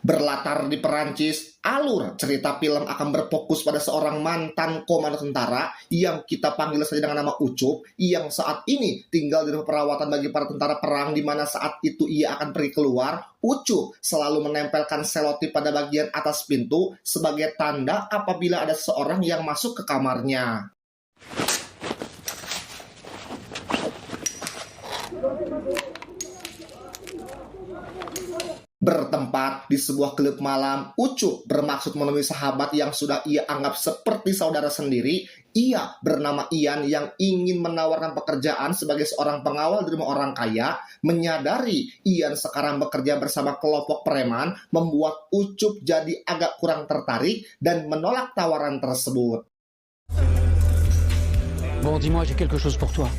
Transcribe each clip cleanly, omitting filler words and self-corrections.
Berlatar di Perancis, alur cerita film akan berfokus pada seorang mantan komando tentara yang kita panggil saja dengan nama Ucup, yang saat ini tinggal di rumah perawatan bagi para tentara perang, di mana saat itu ia akan pergi keluar. Ucup selalu menempelkan selotip pada bagian atas pintu sebagai tanda apabila ada seseorang yang masuk ke kamarnya. Bertempat di sebuah klub malam, Ucup bermaksud menemui sahabat yang sudah ia anggap seperti saudara sendiri. Ia bernama Ian yang ingin menawarkan pekerjaan sebagai seorang pengawal di rumah orang kaya. Menyadari Ian sekarang bekerja bersama kelompok preman, membuat Ucup jadi agak kurang tertarik dan menolak tawaran tersebut. Bon, dis-moi, j'ai quelque chose pour toi.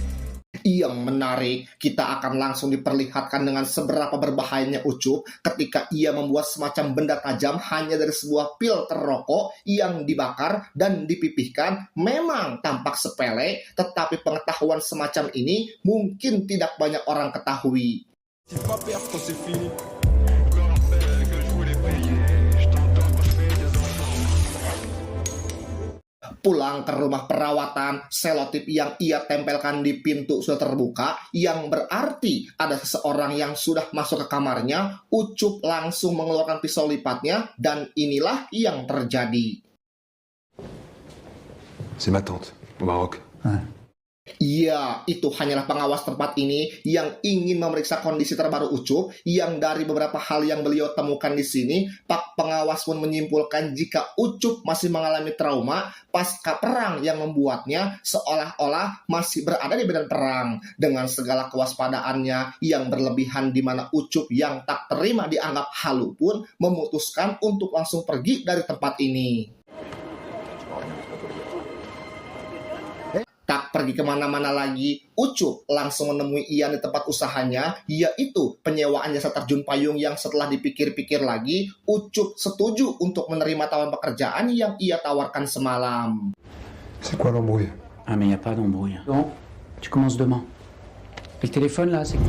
Yang menarik, kita akan langsung diperlihatkan dengan seberapa berbahayanya Ucup ketika ia membuat semacam benda tajam hanya dari sebuah filter rokok yang dibakar dan dipipihkan. Memang tampak sepele, tetapi pengetahuan semacam ini mungkin tidak banyak orang ketahui. Pulang ke rumah perawatan, selotip yang ia tempelkan di pintu sudah terbuka, yang berarti ada seseorang yang sudah masuk ke kamarnya. Ucup langsung mengeluarkan pisau lipatnya, dan inilah yang terjadi. C'est ma tante, au Maroc. Ya, itu hanyalah pengawas tempat ini yang ingin memeriksa kondisi terbaru Ucup, yang dari beberapa hal yang beliau temukan di sini, Pak pengawas pun menyimpulkan jika Ucup masih mengalami trauma pasca perang yang membuatnya seolah-olah masih berada di medan perang. Dengan segala kewaspadaannya yang berlebihan, di mana Ucup yang tak terima dianggap halu pun memutuskan untuk langsung pergi dari tempat ini. Tak pergi kemana-mana lagi, Ucup langsung menemui Ian di tempat usahanya, yaitu penyewaan jasa terjun payung, yang setelah dipikir-pikir lagi, Ucup setuju untuk menerima tawaran pekerjaan yang ia tawarkan semalam. C'est quoi l'embrouille? Ah, mais y a pas d'embrouille. Bon, tu commences demain. Le téléphone là, c'est...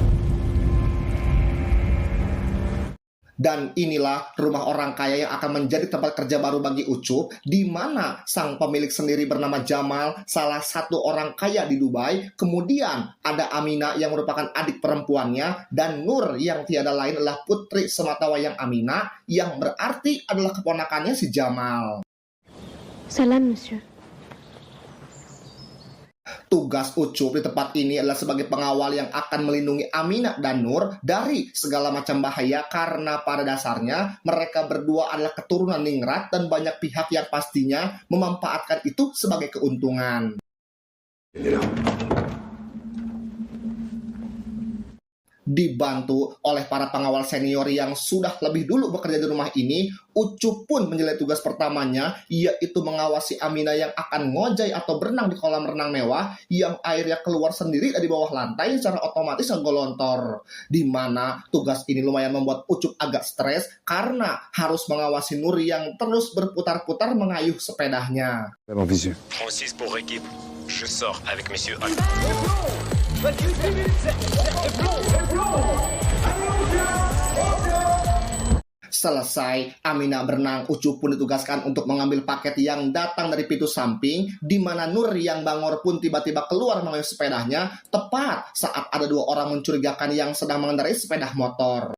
Dan inilah rumah orang kaya yang akan menjadi tempat kerja baru bagi Ucup, di mana sang pemilik sendiri bernama Jamal, salah satu orang kaya di Dubai. Kemudian ada Amina yang merupakan adik perempuannya, dan Nur yang tiada lain adalah putri sematawayang Amina, yang berarti adalah keponakannya si Jamal. Salam, monsieur. Tugas Ucup di tempat ini adalah sebagai pengawal yang akan melindungi Amina dan Nur dari segala macam bahaya, karena pada dasarnya mereka berdua adalah keturunan ningrat dan banyak pihak yang pastinya memanfaatkan itu sebagai keuntungan. Dibantu oleh para pengawal senior yang sudah lebih dulu bekerja di rumah ini, Ucup pun menjalani tugas pertamanya, yaitu mengawasi Amina yang akan ngojay atau berenang di kolam renang mewah yang airnya keluar sendiri dari bawah lantai secara otomatis ngegolontor. Di mana tugas ini lumayan membuat Ucup agak stres karena harus mengawasi Nur yang terus berputar-putar mengayuh sepedanya. En visu. Francis pour équipe. Je sors avec Monsieur Selesai Amina berenang, Ucup pun ditugaskan untuk mengambil paket yang datang dari pintu samping, di mana Nur yang bangor pun tiba-tiba keluar mengayuh sepedanya tepat saat ada dua orang mencurigakan yang sedang mengendarai sepeda motor.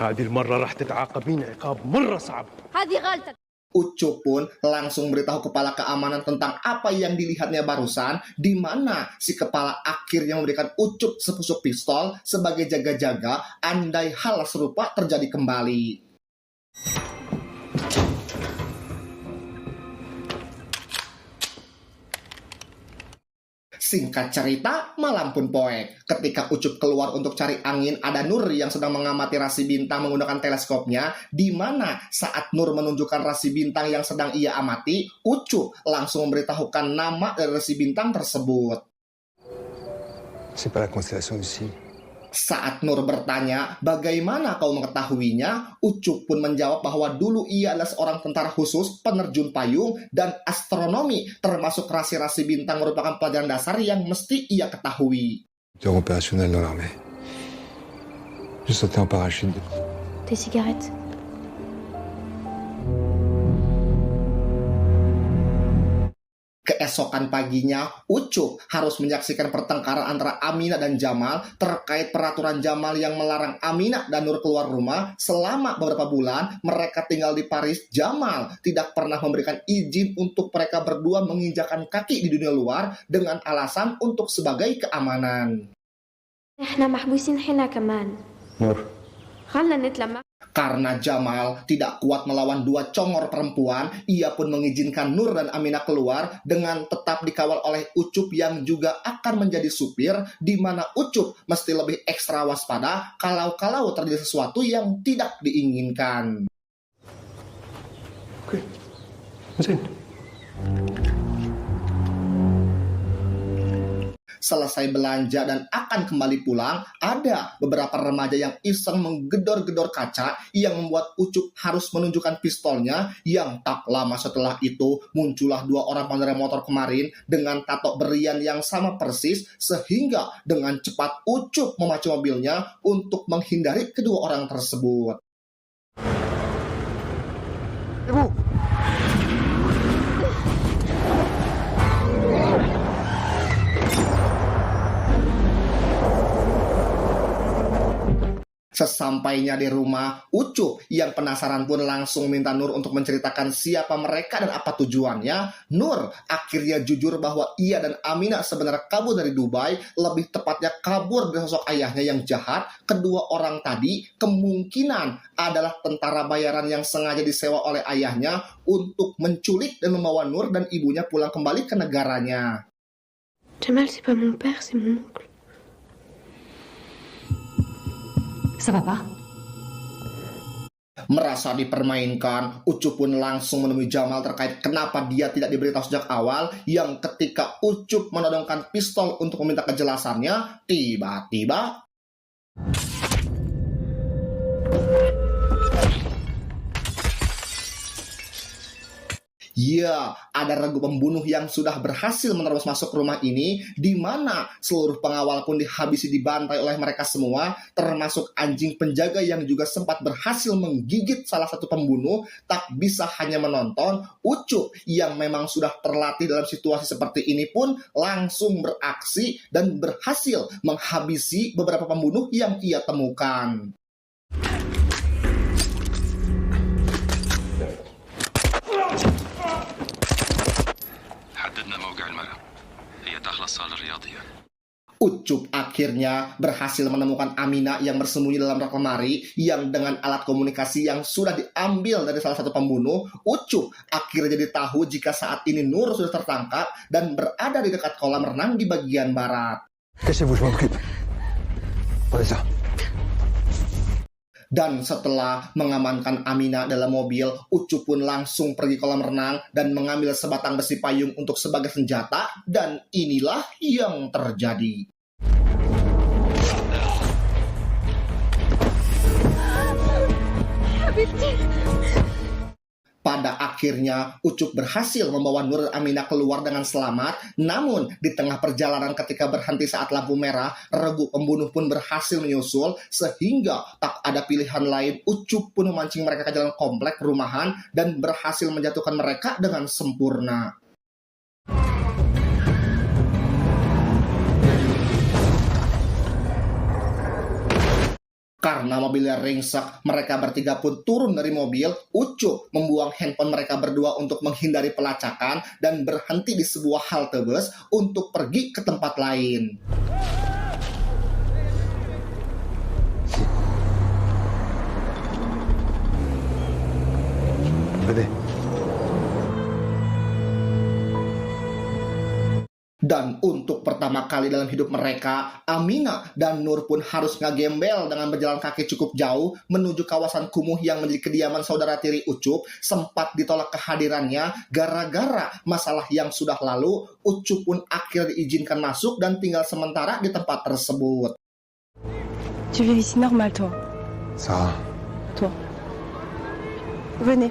هذه المرة راح تتعاقبين عقاب مرة صعب. هذه غلطة. Ucup pun langsung beritahu kepala keamanan tentang apa yang dilihatnya barusan, di mana si kepala akhirnya memberikan Ucup sepusuk pistol sebagai jaga-jaga andai hal serupa terjadi kembali. Singkat cerita, malam pun poek. Ketika Ucup keluar untuk cari angin, ada Nur yang sedang mengamati rasi bintang menggunakan teleskopnya, di mana saat Nur menunjukkan rasi bintang yang sedang ia amati, Ucup langsung memberitahukan nama dari rasi bintang tersebut. C'est pas la constellation du Cygne. Saat Nur bertanya, bagaimana kau mengetahuinya? Ucup pun menjawab bahwa dulu ia adalah seorang tentara khusus, penerjun payung, dan astronomi, termasuk rasi-rasi bintang merupakan pelajaran dasar yang mesti ia ketahui. Acteur opérationnel dans l'armée. J'ai sauté en parachute. Tes cigarettes. Keesokan paginya, Ucup harus menyaksikan pertengkaran antara Aminah dan Jamal terkait peraturan Jamal yang melarang Aminah dan Nur keluar rumah selama beberapa bulan mereka tinggal di Paris. Jamal tidak pernah memberikan izin untuk mereka berdua menginjakan kaki di dunia luar dengan alasan untuk sebagai keamanan. احنا محبوسين هنا كمان. Nur. خلنا نطلع. Karena Jamal tidak kuat melawan dua congor perempuan, ia pun mengizinkan Nur dan Aminah keluar dengan tetap dikawal oleh Ucup yang juga akan menjadi supir, di mana Ucup mesti lebih ekstra waspada kalau terjadi sesuatu yang tidak diinginkan. Oke. Mesin. Selesai belanja dan akan kembali pulang, ada beberapa remaja yang iseng menggedor-gedor kaca yang membuat Ucup harus menunjukkan pistolnya. Yang tak lama setelah itu muncullah dua orang pengendara motor kemarin dengan tato berlian yang sama persis, sehingga dengan cepat Ucup memacu mobilnya untuk menghindari kedua orang tersebut. Ibu. Sesampainya di rumah, Ucup yang penasaran pun langsung minta Nur untuk menceritakan siapa mereka dan apa tujuannya. Nur akhirnya jujur bahwa ia dan Aminah sebenarnya kabur dari Dubai, lebih tepatnya kabur dari sosok ayahnya yang jahat. Kedua orang tadi kemungkinan adalah tentara bayaran yang sengaja disewa oleh ayahnya untuk menculik dan membawa Nur dan ibunya pulang kembali ke negaranya. Jamal, c'est pas mon père, c'est mon oncle. Ça va pas? Merasa dipermainkan, Ucup pun langsung menemui Jamal terkait kenapa dia tidak diberitahu sejak awal. Yang ketika Ucup menodongkan pistol untuk meminta kejelasannya, tiba-tiba ya, ada regu pembunuh yang sudah berhasil menerobos masuk ke rumah ini, di mana seluruh pengawal pun dihabisi dibantai oleh mereka semua, termasuk anjing penjaga yang juga sempat berhasil menggigit salah satu pembunuh. Tak bisa hanya menonton, Ucup yang memang sudah terlatih dalam situasi seperti ini pun langsung beraksi dan berhasil menghabisi beberapa pembunuh yang ia temukan. Ucup akhirnya berhasil menemukan Aminah yang bersembunyi dalam rak lemari yang dengan alat komunikasi yang sudah diambil dari salah satu pembunuh. Ucup akhirnya jadi tahu jika saat ini Nur sudah tertangkap dan berada di dekat kolam renang di bagian barat. Cachez-vous, je m'occupe. Prenez ça. Dan setelah mengamankan Aminah dalam mobil, Ucup pun langsung pergi kolam renang dan mengambil sebatang besi payung untuk sebagai senjata. Dan inilah yang terjadi. Pada akhirnya, Ucup berhasil membawa Nur dan Aminah keluar dengan selamat. Namun, di tengah perjalanan ketika berhenti saat lampu merah, regu pembunuh pun berhasil menyusul. Sehingga tak ada pilihan lain, Ucup pun memancing mereka ke jalan komplek perumahan dan berhasil menjatuhkan mereka dengan sempurna. Karena mobilnya ringsek, mereka bertiga pun turun dari mobil. Ucup membuang handphone mereka berdua untuk menghindari pelacakan dan berhenti di sebuah halte bus untuk pergi ke tempat lain. Venez. Dan untuk pertama kali dalam hidup mereka, Aminah dan Nur pun harus ngagembel dengan berjalan kaki cukup jauh menuju kawasan kumuh yang menjadi kediaman saudara tiri Ucup. Sempat ditolak kehadirannya gara-gara masalah yang sudah lalu. Ucup pun akhirnya diizinkan masuk dan tinggal sementara di tempat tersebut. Tu vis ici normal, toi. Sarah. Toi. Venez.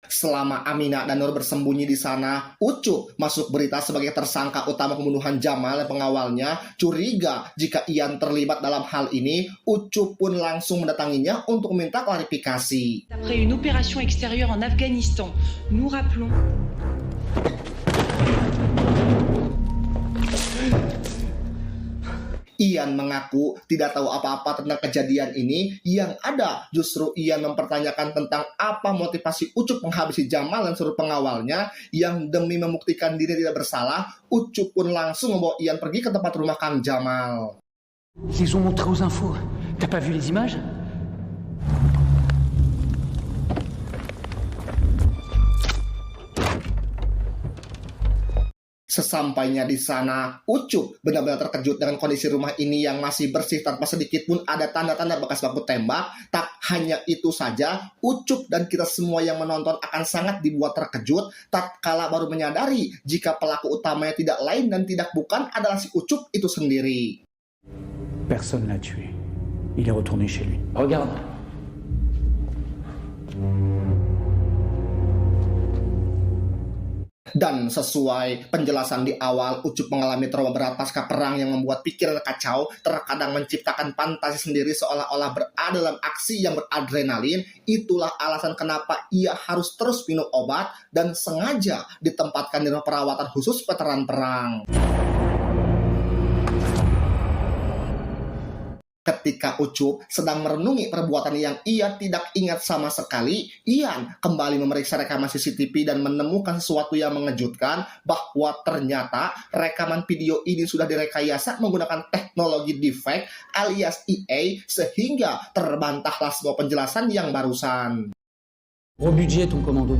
Selama Aminah dan Nur bersembunyi di sana, Ucup masuk berita sebagai tersangka utama pembunuhan Jamal dan pengawalnya. Curiga jika Ian terlibat dalam hal ini, Ucup pun langsung mendatanginya untuk meminta klarifikasi. Après une opération extérieure en Afghanistan, nous rappelons... Ian mengaku tidak tahu apa-apa tentang kejadian ini. Yang ada justru Ian mempertanyakan tentang apa motivasi Ucup menghabisi Jamal dan seluruh pengawalnya. Yang demi membuktikan diri tidak bersalah, Ucup pun langsung membawa Ian pergi ke tempat rumah Kang Jamal. Ils les ont montrés aux infos. T'as pas vu les images? Sesampainya di sana, Ucup benar-benar terkejut dengan kondisi rumah ini yang masih bersih tanpa sedikit pun ada tanda-tanda bekas baku tembak. Tak hanya itu saja, Ucup dan kita semua yang menonton akan sangat dibuat terkejut tatkala baru menyadari jika pelaku utamanya tidak lain dan tidak bukan adalah si Ucup itu sendiri. Personne l'a tué. Il est retourné chez lui. Regarde. Dan sesuai penjelasan di awal, Ucup mengalami trauma berat pasca perang yang membuat pikiran kacau, terkadang menciptakan fantasi sendiri seolah-olah berada dalam aksi yang beradrenalin. Itulah alasan kenapa ia harus terus minum obat dan sengaja ditempatkan di rumah perawatan khusus veteran perang. Ketika Ucup sedang merenungi perbuatan yang ia tidak ingat sama sekali, Ian kembali memeriksa rekaman CCTV dan menemukan sesuatu yang mengejutkan, bahwa ternyata rekaman video ini sudah direkayasa menggunakan teknologi deepfake alias EA, sehingga terbantahlah semua penjelasan yang barusan. Gros budget ton commando.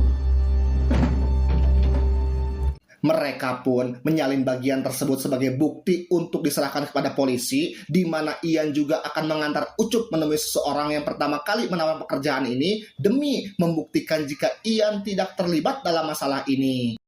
Mereka pun menyalin bagian tersebut sebagai bukti untuk diserahkan kepada polisi, di mana Ian juga akan mengantar Ucup menemui seseorang yang pertama kali menawarkan pekerjaan ini demi membuktikan jika Ian tidak terlibat dalam masalah ini.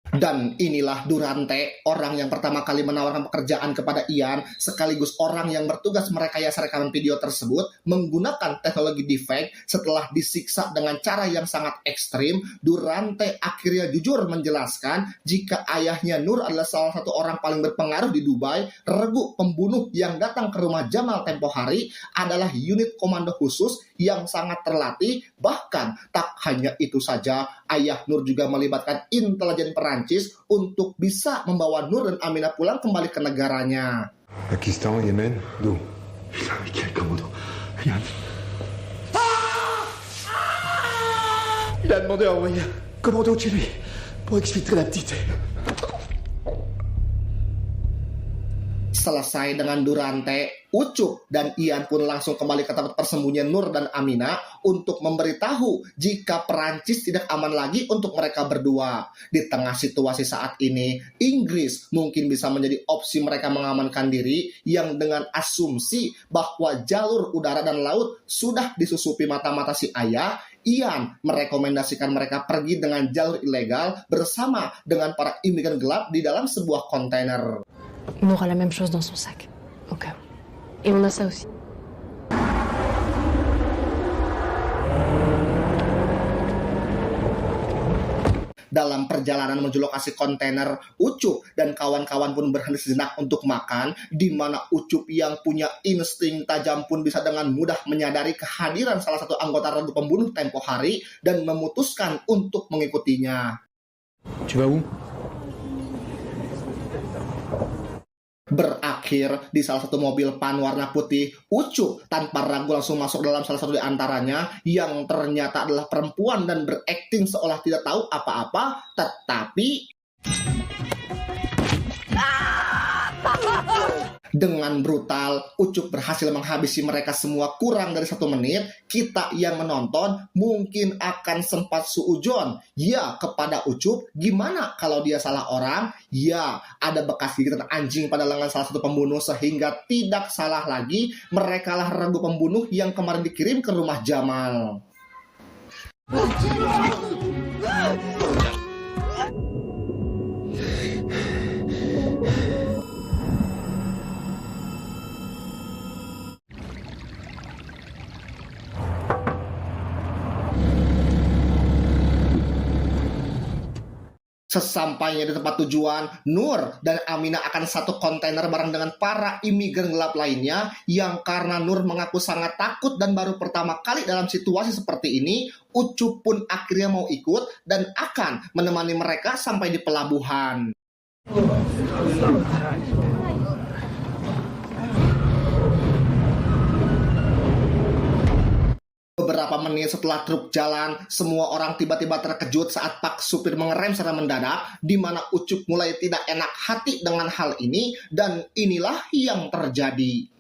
Dan inilah Durante, orang yang pertama kali menawarkan pekerjaan kepada Ian, sekaligus orang yang bertugas merekayasa rekaman video tersebut menggunakan teknologi deepfake. Setelah disiksa dengan cara yang sangat ekstrim, Durante akhirnya jujur menjelaskan jika ayahnya Nur adalah salah satu orang paling berpengaruh di Dubai. Regu pembunuh yang datang ke rumah Jamal tempo hari adalah unit komando khusus yang sangat terlatih. Bahkan tak hanya itu saja, ayah Nur juga melibatkan intelijen Perancis untuk bisa membawa Nur dan Aminah pulang kembali ke negaranya. Pakistan, Yémen, d'où? Quel commando? Rien. Il a demandé à envoyer un commando chez lui pour exfiltrer la petite. Selesai dengan Durante, Ucup dan Ian pun langsung kembali ke tempat persembunyian Nur dan Aminah untuk memberitahu jika Perancis tidak aman lagi untuk mereka berdua. Di tengah situasi saat ini, Inggris mungkin bisa menjadi opsi mereka mengamankan diri, yang dengan asumsi bahwa jalur udara dan laut sudah disusupi mata-mata si ayah. Ian merekomendasikan mereka pergi dengan jalur ilegal bersama dengan para imigran gelap di dalam sebuah kontainer. On aura la même chose dans son sac, au cas où. Et on a ça aussi. Dalam perjalanan menuju lokasi kontainer, Ucup dan kawan-kawan pun berhenti sejenak untuk makan, di mana Ucup yang punya insting tajam pun bisa dengan mudah menyadari kehadiran salah satu anggota regu pembunuh tempo hari dan memutuskan untuk mengikutinya. Tu vas où? Berakhir di salah satu mobil van warna putih, Ucup tanpa ragu langsung masuk dalam salah satu di antaranya, yang ternyata adalah perempuan dan berakting seolah tidak tahu apa-apa, tetapi dengan brutal, Ucup berhasil menghabisi mereka semua kurang dari 1 menit. Kita yang menonton mungkin akan sempat suujon. Ya, kepada Ucup, gimana kalau dia salah orang? Ya, ada bekas gigitan anjing pada lengan salah satu pembunuh, sehingga tidak salah lagi, merekalah regu pembunuh yang kemarin dikirim ke rumah Jamal. Sesampainya di tempat tujuan, Nur dan Aminah akan satu kontainer bareng dengan para imigran gelap lainnya yang karena Nur mengaku sangat takut dan baru pertama kali dalam situasi seperti ini, Ucup pun akhirnya mau ikut dan akan menemani mereka sampai di pelabuhan. Beberapa menit setelah truk jalan, semua orang tiba-tiba terkejut saat Pak supir mengerem secara mendadak, di mana Ucup mulai tidak enak hati dengan hal ini, dan inilah yang terjadi.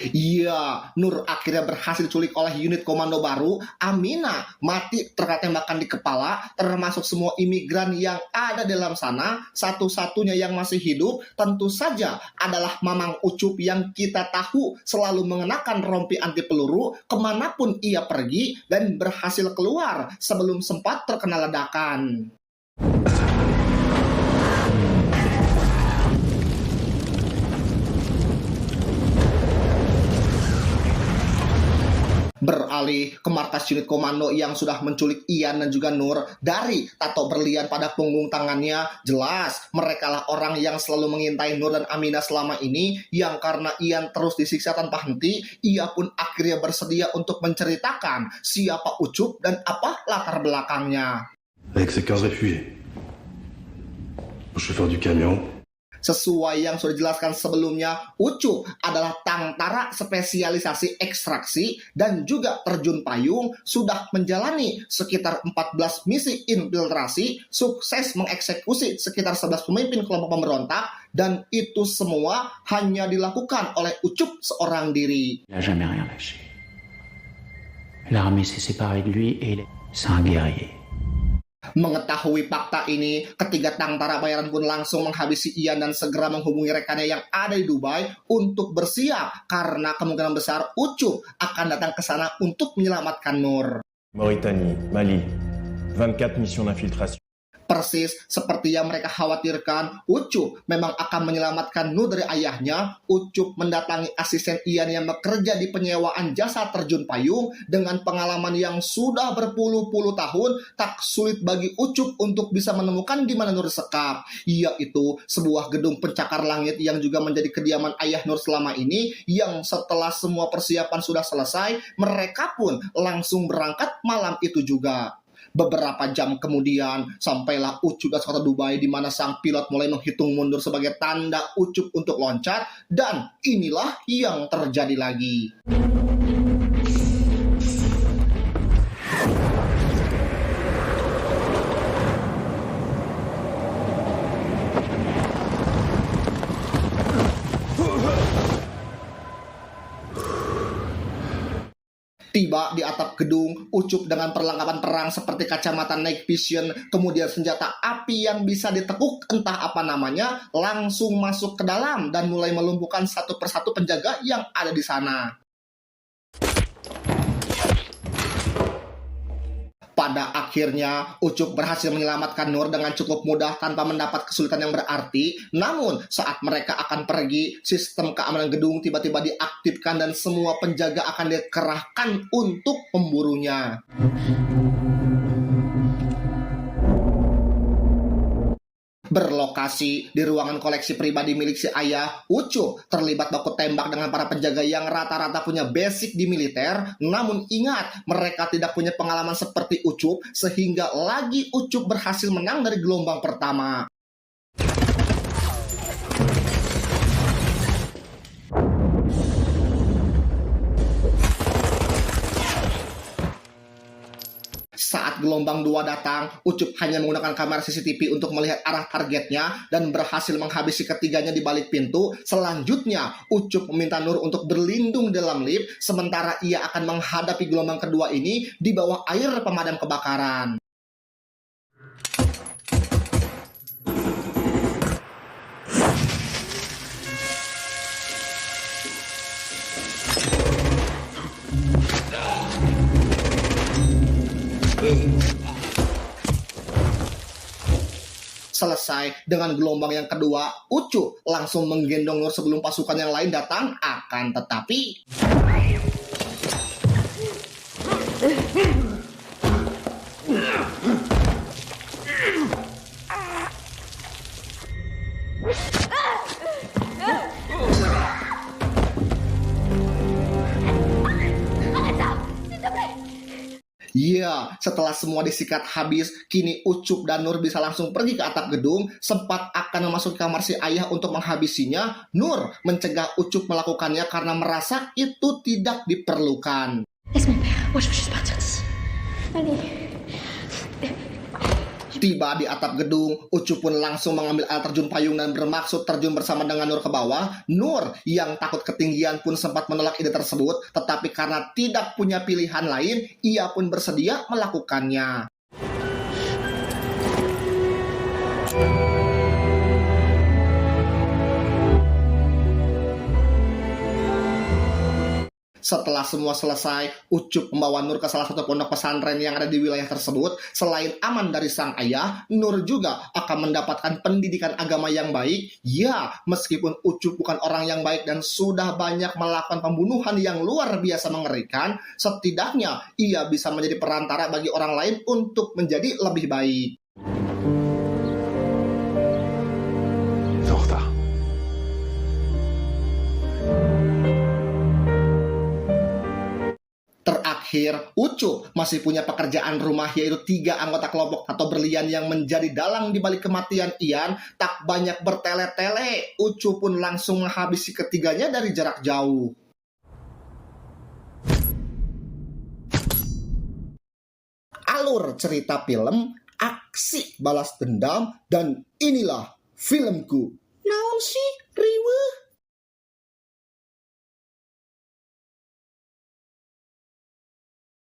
Iya, Nur akhirnya berhasil diculik oleh unit komando baru. Aminah mati terkena tembakan di kepala, termasuk semua imigran yang ada di dalam sana. Satu-satunya yang masih hidup tentu saja adalah Mamang Ucup yang kita tahu selalu mengenakan rompi anti peluru kemanapun ia pergi dan berhasil keluar sebelum sempat terkena ledakan. Beralih ke markas unit komando yang sudah menculik Ian dan juga Nur. Dari tato berlian pada punggung tangannya, jelas merekalah orang yang selalu mengintai Nur dan Aminah selama ini, yang karena Ian terus disiksa tanpa henti, ia pun akhirnya bersedia untuk menceritakan siapa Ucup dan apa latar belakangnya. Avec ces 15 réfugiés, le chauffeur du camion. Sesuai yang sudah dijelaskan sebelumnya, Ucup adalah tentara spesialisasi ekstraksi dan juga terjun payung, sudah menjalani sekitar 14 misi infiltrasi, sukses mengeksekusi sekitar 11 pemimpin kelompok pemberontak, dan itu semua hanya dilakukan oleh Ucup seorang diri. Il n'a jamais rien lâché. L'armée s'est séparée de lui et c'est un guerrier. Mengetahui fakta ini, ketiga tentara bayaran pun langsung menghabisi Ian dan segera menghubungi rekannya yang ada di Dubai untuk bersiap karena kemungkinan besar Ucup akan datang ke sana untuk menyelamatkan Nur. Mauritanie, Mali, 24 missions d'infiltration. Persis seperti yang mereka khawatirkan, Ucup memang akan menyelamatkan Nur dari ayahnya. Ucup mendatangi asisten Ian yang bekerja di penyewaan jasa terjun payung. Dengan pengalaman yang sudah berpuluh-puluh tahun, tak sulit bagi Ucup untuk bisa menemukan di mana Nur disekap, yaitu sebuah gedung pencakar langit yang juga menjadi kediaman ayah Nur selama ini, yang setelah semua persiapan sudah selesai, mereka pun langsung berangkat malam itu juga. Beberapa jam kemudian, sampailah Ucup di kota Dubai, di mana sang pilot mulai menghitung mundur sebagai tanda Ucup untuk loncat, dan inilah yang terjadi lagi. Tiba di atap gedung, Ucup dengan perlengkapan perang seperti kacamata night vision, kemudian senjata api yang bisa ditekuk entah apa namanya, langsung masuk ke dalam dan mulai melumpuhkan satu persatu penjaga yang ada di sana. Pada akhirnya, Ucup berhasil menyelamatkan Nur dengan cukup mudah tanpa mendapat kesulitan yang berarti. Namun, saat mereka akan pergi, sistem keamanan gedung tiba-tiba diaktifkan dan semua penjaga akan dikerahkan untuk memburunya. Berlokasi di ruangan koleksi pribadi milik si ayah, Ucup terlibat baku tembak dengan para penjaga yang rata-rata punya basic di militer. Namun ingat, mereka tidak punya pengalaman seperti Ucup, sehingga lagi Ucup berhasil menang dari gelombang pertama. Saat gelombang 2 datang, Ucup hanya menggunakan kamera CCTV untuk melihat arah targetnya dan berhasil menghabisi ketiganya di balik pintu. Selanjutnya, Ucup meminta Nur untuk berlindung dalam lift, sementara ia akan menghadapi gelombang kedua ini di bawah air pemadam kebakaran. Selesai dengan gelombang yang kedua, Ucup langsung menggendong Nur sebelum pasukan yang lain datang. Akan tetapi Ya, setelah semua disikat habis, kini Ucup dan Nur bisa langsung pergi ke atap gedung. Sempat akan memasuki kamar si ayah untuk menghabisinya, Nur mencegah Ucup melakukannya karena merasa itu tidak diperlukan. Laisse mon père, moi je veux juste partir d'ici. Allez. Tiba di atap gedung, Ucup pun langsung mengambil air terjun payung dan bermaksud terjun bersama dengan Nur ke bawah. Nur yang takut ketinggian pun sempat menolak ide tersebut, tetapi karena tidak punya pilihan lain, ia pun bersedia melakukannya. Setelah semua selesai, Ucup membawa Nur ke salah satu pondok pesantren yang ada di wilayah tersebut. Selain aman dari sang ayah, Nur juga akan mendapatkan pendidikan agama yang baik. Ya, meskipun Ucup bukan orang yang baik dan sudah banyak melakukan pembunuhan yang luar biasa mengerikan, setidaknya ia bisa menjadi perantara bagi orang lain untuk menjadi lebih baik. En retard. Terakhir, Ucup masih punya pekerjaan rumah, yaitu 3 anggota kelompok atau berlian yang menjadi dalang di balik kematian Ian. Tak banyak bertele-tele, Ucup pun langsung menghabisi ketiganya dari jarak jauh. Alur cerita film, aksi balas dendam, dan inilah filmku. Naon sih?